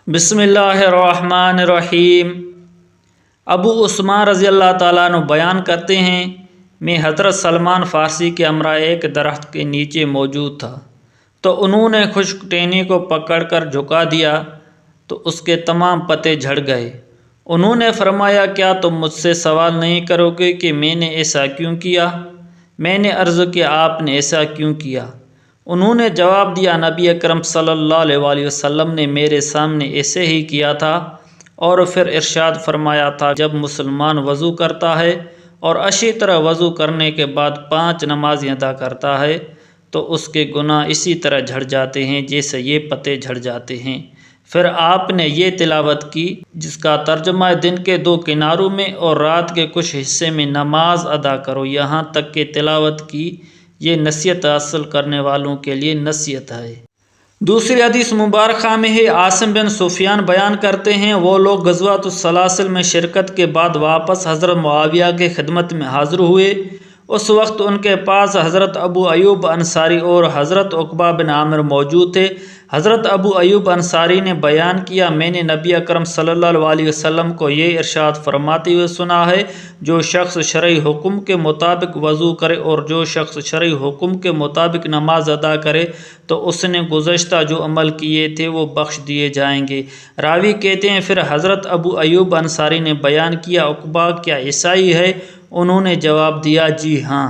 بسم اللہ الرحمن الرحیم۔ ابو عثمان رضی اللہ تعالیٰ عنہ بیان کرتے ہیں، میں حضرت سلمان فارسی کے ہمراہ ایک درخت کے نیچے موجود تھا تو انہوں نے خشک ٹہنی کو پکڑ کر جھکا دیا تو اس کے تمام پتے جھڑ گئے۔ انہوں نے فرمایا، کیا تم مجھ سے سوال نہیں کرو گے کہ میں نے ایسا کیوں کیا؟ میں نے عرض کیا، آپ نے ایسا کیوں کیا؟ انہوں نے جواب دیا، نبی اکرم صلی اللہ علیہ وآلہ وسلم نے میرے سامنے ایسے ہی کیا تھا، اور پھر ارشاد فرمایا تھا، جب مسلمان وضو کرتا ہے اور اچھی طرح وضو کرنے کے بعد 5 نمازیں ادا کرتا ہے تو اس کے گناہ اسی طرح جھڑ جاتے ہیں جیسے یہ پتے جھڑ جاتے ہیں۔ پھر آپ نے یہ تلاوت کی، جس کا ترجمہ ہے، دن کے 2 کناروں میں اور رات کے کچھ حصے میں نماز ادا کرو، یہاں تک کہ تلاوت کی۔ یہ نصیحت حاصل کرنے والوں کے لیے نصیحت ہے۔ دوسری حدیث مبارکہ میں ہے، عاصم بن سفیان بیان کرتے ہیں، وہ لوگ غزوۃ السلاسل میں شرکت کے بعد واپس حضرت معاویہ کی خدمت میں حاضر ہوئے۔ اس وقت ان کے پاس حضرت ابو ایوب انصاری اور حضرت عقبہ بن عامر موجود تھے۔ حضرت ابو ایوب انصاری نے بیان کیا، میں نے نبی اکرم صلی اللہ علیہ وسلم کو یہ ارشاد فرماتے ہوئے سنا ہے، جو شخص شرعی حکم کے مطابق وضو کرے اور جو شخص شرعی حکم کے مطابق نماز ادا کرے تو اس نے گزشتہ جو عمل کیے تھے وہ بخش دیے جائیں گے۔ راوی کہتے ہیں، پھر حضرت ابو ایوب انصاری نے بیان کیا، عقبہ کیا عیسائی ہے؟ انہوں نے جواب دیا، جی ہاں۔